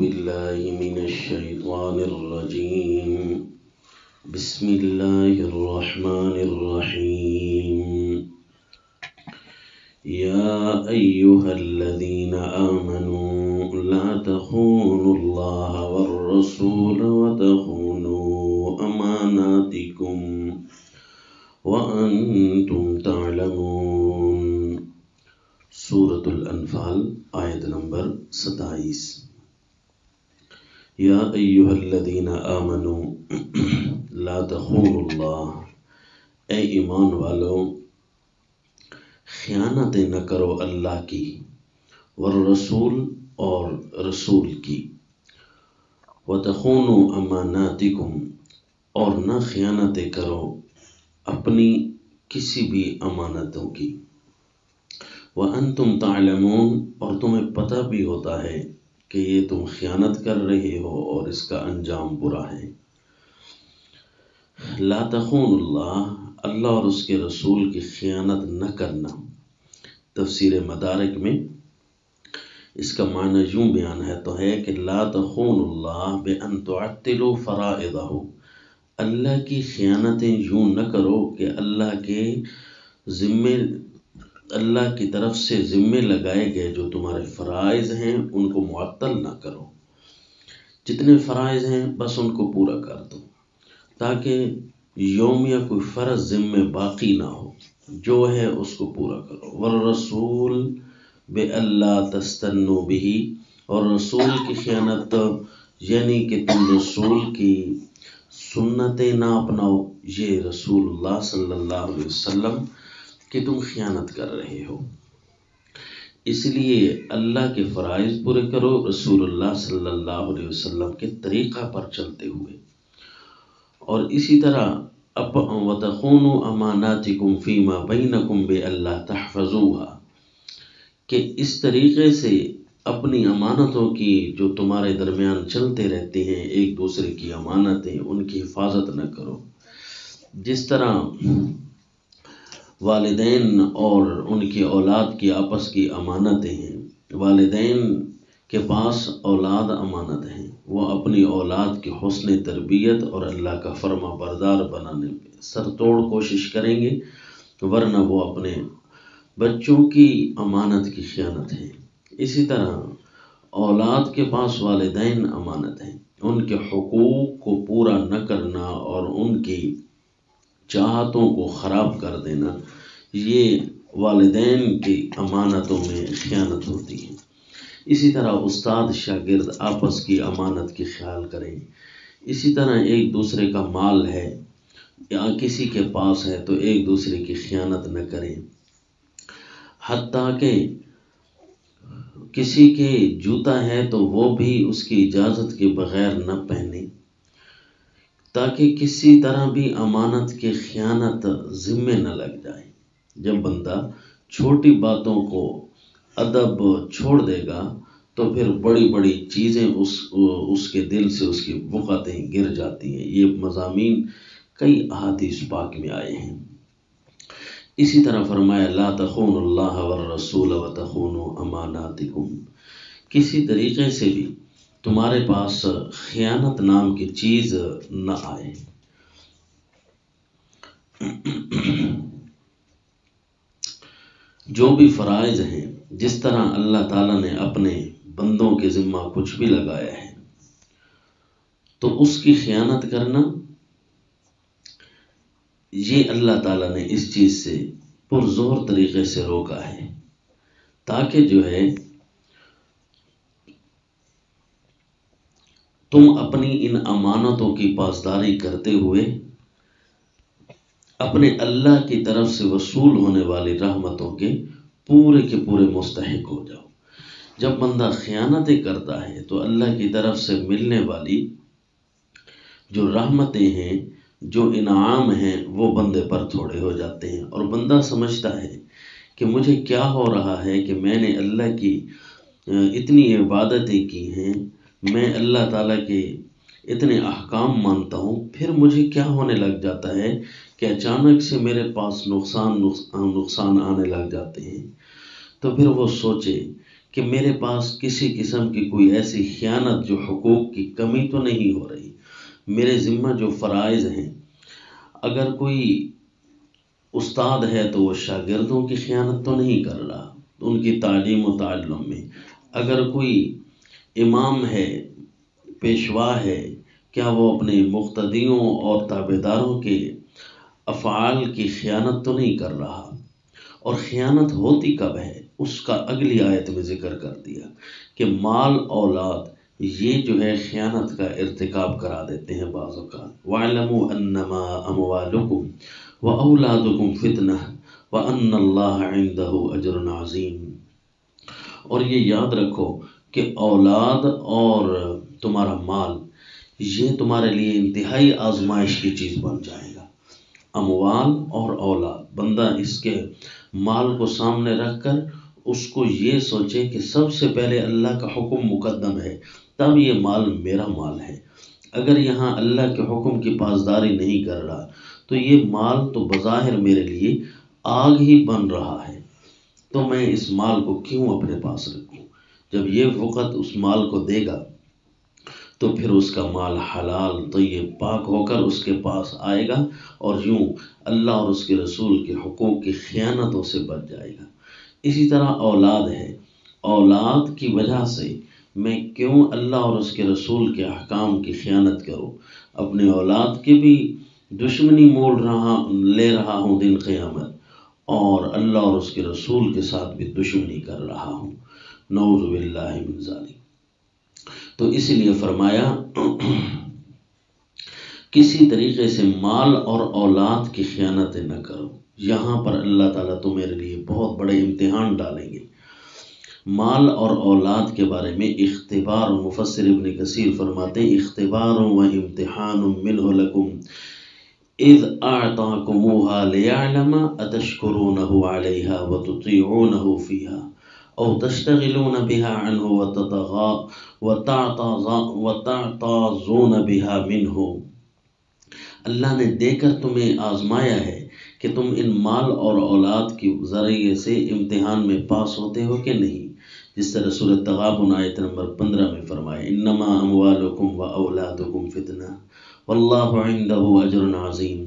بالله من الشيطان الرجيم. بسم الله الرحمن الرحيم. يا أيها الذين آمنوا لا تخونوا الله والرسول وتخونوا أماناتكم وأنتم تعلمون. سورة الانفال آیت نمبر 27. یا ایہا الذین آمنوا لا تخونوا اللہ، اے ایمان والو خیانتیں نہ کرو اللہ کی، والرسول اور رسول کی، وتخونوا اماناتکم اور نہ خیانتیں کرو اپنی کسی بھی امانتوں کی، وانتم تعلمون اور تمہیں پتہ بھی ہوتا ہے کہ یہ تم خیانت کر رہے ہو اور اس کا انجام برا ہے۔ لا تخون اللہ اور اس کے رسول کی خیانت نہ کرنا۔ تفسیر مدارک میں اس کا معنی یوں بیان ہے کہ لا تخون اللہ بأن تعطلوا فرائضہ، اللہ کی خیانتیں یوں نہ کرو کہ اللہ کی طرف سے ذمے لگائے گئے جو تمہارے فرائض ہیں ان کو معطل نہ کرو۔ جتنے فرائض ہیں بس ان کو پورا کر دو، تاکہ یومیہ کوئی فرض ذمے باقی نہ ہو، جو ہے اس کو پورا کرو۔ والرسول بألا تستنوا بہ، اور رسول کی خیانت یعنی کہ تم رسول کی سنتیں نہ اپناؤ، یہ رسول اللہ صلی اللہ علیہ وسلم کہ تم خیانت کر رہے ہو۔ اس لیے اللہ کے فرائض پورے کرو رسول اللہ صلی اللہ علیہ وسلم کے طریقہ پر چلتے ہوئے، اور اسی طرح وَتَخُونُوا أَمَانَاتِكُمْ فِيمَا بَيْنَكُمْ بِأَلَّا تَحْفَظُوهَا، کہ اس طریقے سے اپنی امانتوں کی جو تمہارے درمیان چلتے رہتے ہیں، ایک دوسرے کی امانتیں، ان کی حفاظت نہ کرو۔ جس طرح والدین اور ان کی اولاد کی آپس کی امانتیں ہیں، والدین کے پاس اولاد امانت ہیں، وہ اپنی اولاد کی حسن تربیت اور اللہ کا فرما بردار بنانے میں سر توڑ کوشش کریں گے، ورنہ وہ اپنے بچوں کی امانت کی خیانت ہے۔ اسی طرح اولاد کے پاس والدین امانت ہیں، ان کے حقوق کو پورا نہ کرنا اور ان کی چاہتوں کو خراب کر دینا، یہ والدین کی امانتوں میں خیانت ہوتی ہے۔ اسی طرح استاد شاگرد آپس کی امانت کی خیال کریں۔ اسی طرح ایک دوسرے کا مال ہے یا کسی کے پاس ہے تو ایک دوسرے کی خیانت نہ کریں، حتیٰ کہ کسی کے جوتا ہے تو وہ بھی اس کی اجازت کے بغیر نہ پہنے، تاکہ کسی طرح بھی امانت کی خیانت ذمے نہ لگ جائے۔ جب بندہ چھوٹی باتوں کو ادب چھوڑ دے گا تو پھر بڑی بڑی چیزیں اس کے دل سے اس کی بقعتیں گر جاتی ہیں۔ یہ مضامین کئی احادیث پاک میں آئے ہیں۔ اسی طرح فرمایا لا تخونوا اللہ والرسول وتخونوا اماناتکم، کسی طریقے سے بھی تمہارے پاس خیانت نام کی چیز نہ آئے۔ جو بھی فرائض ہیں، جس طرح اللہ تعالیٰ نے اپنے بندوں کے ذمہ کچھ بھی لگایا ہے تو اس کی خیانت کرنا، یہ اللہ تعالیٰ نے اس چیز سے پرزور طریقے سے روکا ہے، تاکہ جو ہے تم اپنی ان امانتوں کی پاسداری کرتے ہوئے اپنے اللہ کی طرف سے وصول ہونے والی رحمتوں کے پورے مستحق ہو جاؤ۔ جب بندہ خیانتیں کرتا ہے تو اللہ کی طرف سے ملنے والی جو رحمتیں ہیں، جو انعام ہیں، وہ بندے پر تھوڑے ہو جاتے ہیں، اور بندہ سمجھتا ہے کہ مجھے کیا ہو رہا ہے کہ میں نے اللہ کی اتنی عبادتیں کی ہیں، میں اللہ تعالیٰ کے اتنے احکام مانتا ہوں، پھر مجھے کیا ہونے لگ جاتا ہے کہ اچانک سے میرے پاس نقصان آنے لگ جاتے ہیں۔ تو پھر وہ سوچے کہ کہ میرے پاس کسی قسم کی کوئی ایسی خیانت جو حقوق کی کمی تو نہیں ہو رہی، میرے ذمہ جو فرائض ہیں، اگر کوئی استاد ہے تو وہ شاگردوں کی خیانت تو نہیں کر رہا ان کی تعلیم و تعلم میں، اگر کوئی امام ہے، پیشوا ہے، کیا وہ اپنے مقتدیوں اور تابعداروں کے افعال کی خیانت تو نہیں کر رہا؟ اور خیانت ہوتی کب ہے اس کا اگلی آیت میں ذکر کر دیا کہ مال اولاد یہ جو ہے خیانت کا ارتکاب کرا دیتے ہیں بعض اوقات۔ وَاعْلَمُوا أَنَّمَا أَمْوَالُكُمْ وَأَوْلَادُكُمْ فِتْنَةٌ وَأَنَّ اللَّهَ عِندَهُ أَجْرٌ عَظِيمٌ۔ اور یہ یاد رکھو کہ اولاد اور تمہارا مال یہ تمہارے لیے انتہائی آزمائش کی چیز بن جائے گا۔ اموال اور اولاد، بندہ اس کے مال کو سامنے رکھ کر اس کو یہ سوچے کہ سب سے پہلے اللہ کا حکم مقدم ہے، تب یہ مال میرا مال ہے۔ اگر یہاں اللہ کے حکم کی پاسداری نہیں کر رہا تو یہ مال تو بظاہر میرے لیے آگ ہی بن رہا ہے، تو میں اس مال کو کیوں اپنے پاس رکھوں؟ جب یہ وقت اس مال کو دے گا تو پھر اس کا مال حلال طیب پاک ہو کر اس کے پاس آئے گا، اور یوں اللہ اور اس کے رسول کے حقوق کی خیانتوں سے بچ جائے گا۔ اسی طرح اولاد ہے، اولاد کی وجہ سے میں کیوں اللہ اور اس کے رسول کے احکام کی خیانت کروں؟ اپنے اولاد کی بھی دشمنی لے رہا ہوں دن قیامت، اور اللہ اور اس کے رسول کے ساتھ بھی دشمنی کر رہا ہوں، نعوذ باللہ من ذالک۔ تو اس لیے فرمایا کسی طریقے سے مال اور اولاد کی خیانتیں نہ کرو۔ یہاں پر اللہ تعالیٰ تو میرے لیے بہت بڑے امتحان ڈالیں گے۔ مال اور اولاد کے بارے میں اختبار، مفسر ابن کثیر فرماتے ہیں اختبار و امتحان منہ لکم اذ اعطاکموہا لیعلم اتشکرونہ علیہا وتطیعونہ فیہا او تشتغلون بها عنہ وتعتاظون بها منہ۔ اللہ نے دے کر تمہیں آزمایا ہے کہ تم ان مال اور اولاد کے ذریعے سے امتحان میں پاس ہوتے ہو کہ نہیں، جس طرح سورۃ تغابن آیت نمبر 15 میں فرمایا انما اموالکم واولادکم فتنہ واللہ عندہ اجر عظیم۔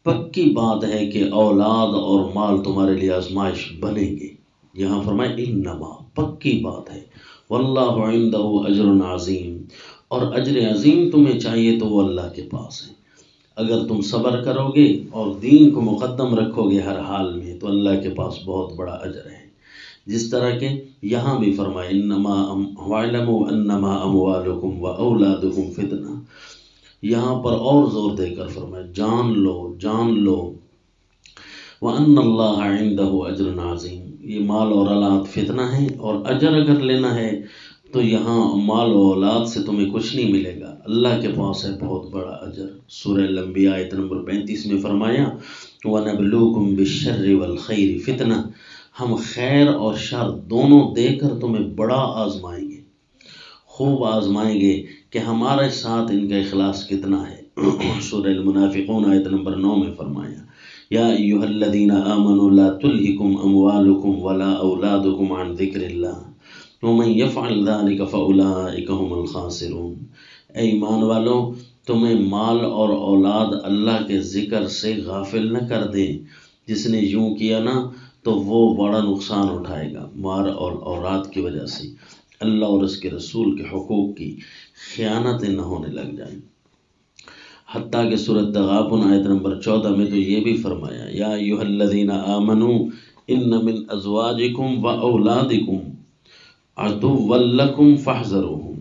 پکی بات ہے کہ اولاد اور مال تمہارے لیے آزمائش بنیں گے، یہاں فرمایا انما، پکی بات ہے، واللہ عندہ اجر عظیم، اور اجر عظیم تمہیں چاہیے تو وہ اللہ کے پاس ہے۔ اگر تم صبر کرو گے اور دین کو مقدم رکھو گے ہر حال میں تو اللہ کے پاس بہت بڑا اجر ہے۔ جس طرح کہ یہاں بھی فرمایا انما وَاعْلَمُوا انما اموالکم واولادکم فتنہ، یہاں پر اور زور دے کر فرمایا جان لو وَأَنَّ اللَّهَ عِندَهُ أَجْرٌ عَظِيمٌ، یہ مال اور اولاد فتنہ ہے، اور اجر اگر لینا ہے تو یہاں مال و اولاد سے تمہیں کچھ نہیں ملے گا، اللہ کے پاس ہے بہت بڑا اجر۔ سورہ الانبیاء آیت نمبر 35 میں فرمایا وَنَبْلُوكُمْ بِالشَّرِّ وَالْخَيْرِ فِتْنَةً، ہم خیر اور شر دونوں دے کر تمہیں بڑا آزمائیں گے، خوب آزمائیں گے کہ ہمارے ساتھ ان کا اخلاص کتنا ہے۔ سورہ المنافقون آیت نمبر 9 میں فرمایا یا ایھا الذین آمنوا لا تلہکم اموالکم ولا اولادکم عن ذکر اللہ ومن یفعل ذلک فاولئک هم الخاسرون۔ اے ایمان والو، تمہیں مال اور اولاد اللہ کے ذکر سے غافل نہ کر دے، جس نے یوں کیا نا تو وہ بڑا نقصان اٹھائے گا۔ مال اور اولاد کی وجہ سے اللہ اور اس کے رسول کے حقوق کی خیانتیں نہ ہونے لگ جائیں۔ حتیٰ کہ سورۃ تغابن آیت نمبر 14 میں تو یہ بھی فرمایا یا ایھا الذین آمنوا ان من ازواجکم واولادکم عدوا لکم فاحذروہم،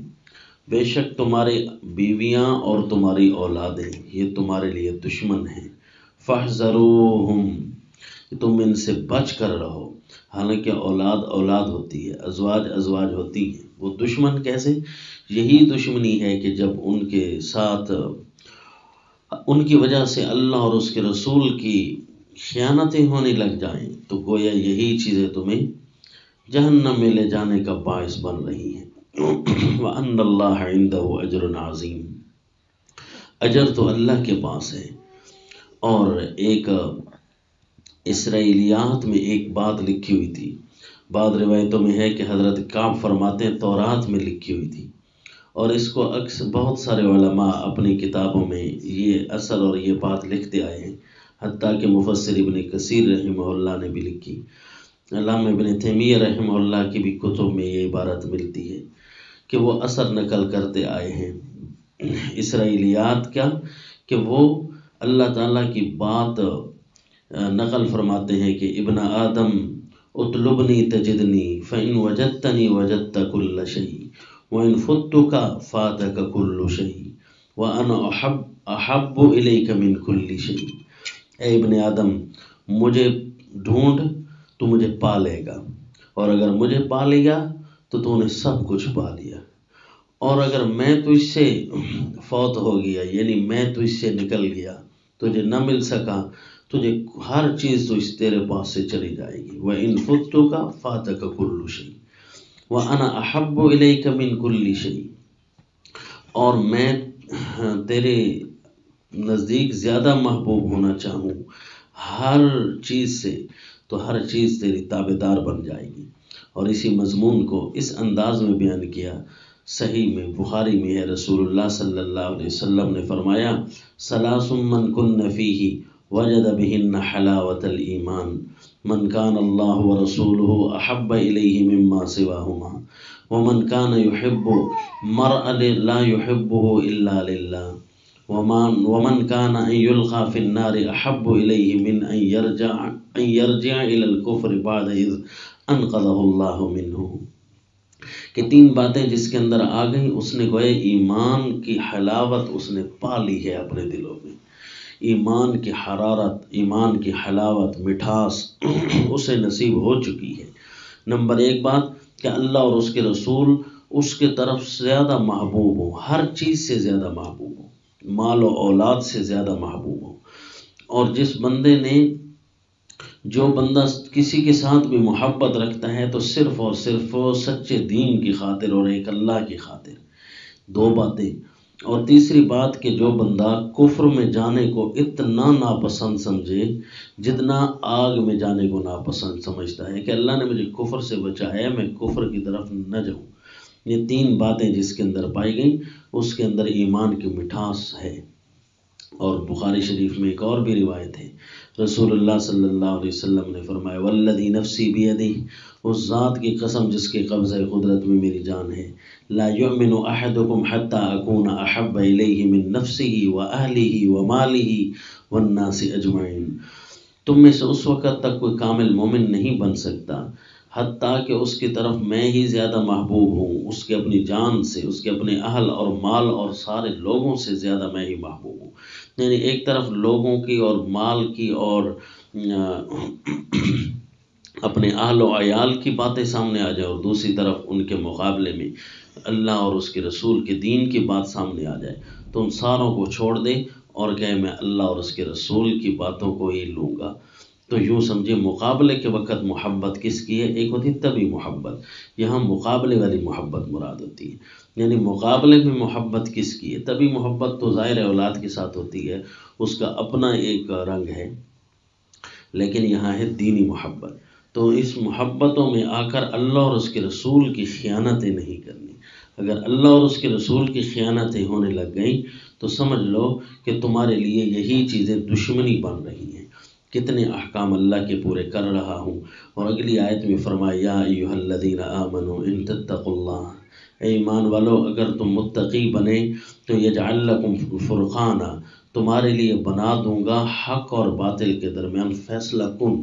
بے شک تمہاری بیویاں اور تمہاری اولادیں یہ تمہارے لیے دشمن ہیں، فاحذروہم، تم ان سے بچ کر رہو۔ حالانکہ اولاد ہوتی ہے، ازواج ہوتی ہیں، وہ دشمن کیسے؟ یہی دشمنی ہے کہ جب ان کے ساتھ ان کی وجہ سے اللہ اور اس کے رسول کی خیانتیں ہونے لگ جائیں تو گویا یہی چیزیں تمہیں جہنم میں لے جانے کا باعث بن رہی ہیں۔ وَأَنَّ اللَّهَ عِندَهُ أَجْرٌ عَظِيمٌ، اجر تو اللہ کے پاس ہے۔ اور ایک اسرائیلیات میں ایک بات لکھی ہوئی تھی، بعض روایتوں میں ہے کہ حضرت کعب فرماتے ہیں تورات میں لکھی ہوئی تھی، اور اس کو اکثر بہت سارے علماء اپنی کتابوں میں یہ اثر اور یہ بات لکھتے آئے ہیں، حتیٰ کہ مفسر ابن کثیر رحمہ اللہ نے بھی لکھی، علامہ ابن تیمیہ رحمہ اللہ کی بھی کتب میں یہ عبارت ملتی ہے کہ وہ اثر نقل کرتے آئے ہیں اسرائیلیات کیا، کہ وہ اللہ تعالیٰ کی بات نقل فرماتے ہیں کہ ابن آدم اطلبنی تجدنی فإن وجدتنی وجدت كل شيء وإن فتك فاتك كل شيء وأنا أحب إليك من كل شيء۔ اے ابن آدم مجھے ڈھونڈ تو مجھے پا لے گا، اور اگر مجھے پا لیا تو نے سب کچھ پا لیا، اور اگر میں تجھ سے فوت ہو گیا یعنی میں تجھ سے نکل گیا، تجھے نہ مل سکا، تجھے ہر چیز تو اس تیرے پاس سے چلی جائے گی۔ وَإِن فُتُّكَ فَاتَكَ كُلُّ شَيْءٍ وَأَنَا أَحَبُّ إِلَيْكَ مِن كُلِّ شَيْءٍ، اور میں تیرے نزدیک زیادہ محبوب ہونا چاہوں ہر چیز سے، تو ہر چیز تیری تابعدار بن جائے گی۔ اور اسی مضمون کو اس انداز میں بیان کیا، صحیح میں بخاری میں ہے، رسول اللہ صلی اللہ علیہ وسلم نے فرمایا ثلاث من کن فیہ وجد بہن حلاوۃ الایمان، من کان اللہ ورسولہ احب الیہ مما سواہما، ومن کان یحب مرءا لا یحبہ الا للہ، ومن کان ان یلقى فی النار احب الیہ من ان یرجع الی الکفر بعد اذ انقذہ اللہ منہ۔ کہ تین باتیں جس کے اندر آ گئیں اس نے گوئے ایمان کی حلاوت اس نے پا لی ہے اپنے دلوں میں، ایمان کی حرارت، ایمان کی حلاوت، مٹھاس اسے نصیب ہو چکی ہے۔ نمبر ایک بات کہ اللہ اور اس کے رسول اس کے طرف زیادہ محبوب ہوں، ہر چیز سے زیادہ محبوب ہوں، مال و اولاد سے زیادہ محبوب ہوں۔ اور جس بندے نے، جو بندہ کسی کے ساتھ بھی محبت رکھتا ہے تو صرف اور صرف سچے دین کی خاطر اور ایک اللہ کی خاطر، دو باتیں۔ اور تیسری بات کہ جو بندہ کفر میں جانے کو اتنا ناپسند سمجھے جتنا آگ میں جانے کو ناپسند سمجھتا ہے، کہ اللہ نے مجھے کفر سے بچایا ہے، میں کفر کی طرف نہ جاؤں، یہ تین باتیں جس کے اندر پائی گئیں اس کے اندر ایمان کی مٹھاس ہے۔ اور بخاری شریف میں ایک اور بھی روایت ہے، رسول اللہ صلی اللہ علیہ وسلم نے فرمایا والذی نفسی بیدہ، اس ذات کی قسم جس کے قبضہ قدرت میں میری جان ہے، لا یؤمن احدکم حتی اکون احب الیہ من نفسہ واہلہ ومالہ والناس اجمعین، تم میں سے اس وقت تک کوئی کامل مومن نہیں بن سکتا حتیٰ کہ اس کی طرف میں ہی زیادہ محبوب ہوں، اس کے اپنی جان سے، اس کے اپنے اہل اور مال اور سارے لوگوں سے زیادہ میں ہی محبوب ہوں۔ یعنی ایک طرف لوگوں کی اور مال کی اور اپنے اہل و عیال کی باتیں سامنے آ جائے، اور دوسری طرف ان کے مقابلے میں اللہ اور اس کے رسول کے دین کی بات سامنے آ جائے، تو ان ساروں کو چھوڑ دے اور کہے میں اللہ اور اس کے رسول کی باتوں کو ہی لوں گا۔ تو یوں سمجھے مقابلے کے وقت محبت کس کی ہے؟ ایک ہوتی طبی محبت، یہاں مقابلے والی محبت مراد ہوتی ہے، یعنی مقابلے میں محبت کس کی ہے؟ طبی محبت تو ظاہر اولاد کے ساتھ ہوتی ہے، اس کا اپنا ایک رنگ ہے، لیکن یہاں ہے دینی محبت۔ تو اس محبتوں میں آ کر اللہ اور اس کے رسول کی خیانتیں نہیں کرنی۔ اگر اللہ اور اس کے رسول کی خیانتیں ہونے لگ گئیں تو سمجھ لو کہ تمہارے لیے یہی چیزیں دشمنی بن رہی ہیں۔ کتنے احکام اللہ کے پورے کر رہا ہوں، اور اگلی آیت میں فرمایا یا ایھا الذین آمنوا ان تتقوا اللہ، اے ایمان والو اگر تم متقی بنے تو یجعل لکم فرقانا، تمہارے لیے بنا دوں گا حق اور باطل کے درمیان فیصلہ کن،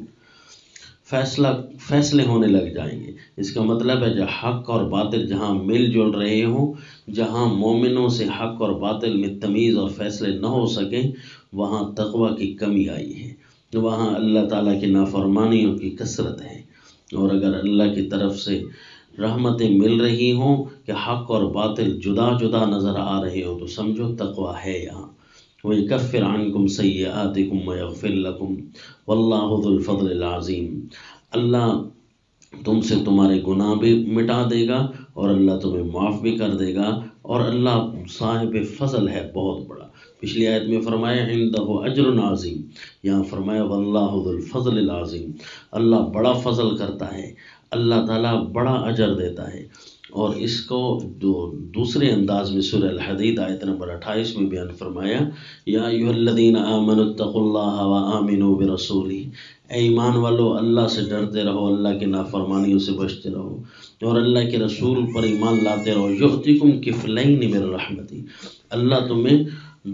فیصلے ہونے لگ جائیں گے۔ اس کا مطلب ہے جہاں حق اور باطل جہاں مل جل رہے ہوں، جہاں مومنوں سے حق اور باطل میں تمیز اور فیصلے نہ ہو سکیں، وہاں تقوی کی کمی آئی ہے، وہاں اللہ تعالیٰ کی نافرمانیوں کی کثرت ہے۔ اور اگر اللہ کی طرف سے رحمتیں مل رہی ہوں کہ حق اور باطل جدا جدا نظر آ رہے ہوں تو سمجھو تقوی ہے یہاں۔ وَيُكَفِّرْ عَنْكُمْ سَيِّئَاتِكُمْ وَيَغْفِرْ لَكُمْ وَاللَّهُ ذُو الْفَضْلِ الْعَظِيمِ، اللہ تم سے تمہارے گناہ بھی مٹا دے گا اور اللہ تمہیں معاف بھی کر دے گا، اور اللہ صاحب فضل ہے بہت بڑا۔ پچھلی آیت میں فرمایا عندہ اجر عظیم، یہاں فرمایا واللہ ذو الفضل العظیم، اللہ بڑا فضل کرتا ہے۔ اللہ تعالیٰ بڑا اجر دیتا ہے۔ اور اس کو جو دوسرے انداز میں سورہ الحدید آیت نمبر 28 میں بیان فرمایا، یا ایھا الذین آمنوا اتقوا اللہ وآمنوا برسولہ، اے ایمان والو اللہ سے ڈرتے رہو، اللہ کی نافرمانیوں سے بچتے رہو اور اللہ کے رسول پر ایمان لاتے رہو، یؤتکم کفلین من رحمتی، اللہ تمہیں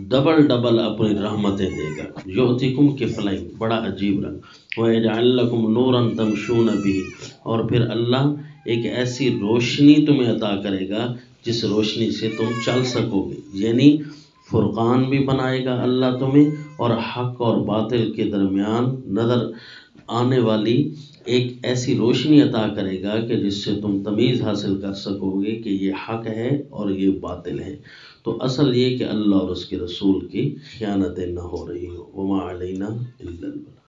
ڈبل اپنی رحمتیں دے گا۔ یؤتکم کفلین، بڑا عجیب رنگ، وَيَجْعَلْ لَكُمْ نُورًا تَمْشُونَ بِهِ، اور پھر اللہ ایک ایسی روشنی تمہیں عطا کرے گا جس روشنی سے تم چل سکو گے، یعنی فرقان بھی بنائے گا اللہ تمہیں، اور حق اور باطل کے درمیان نظر آنے والی ایک ایسی روشنی عطا کرے گا کہ جس سے تم تمیز حاصل کر سکو گے کہ یہ حق ہے اور یہ باطل ہے۔ تو اصل یہ کہ اللہ اور اس کے رسول کی خیانتیں نہ ہو رہی ہو۔ وما علینا الا البلاغ۔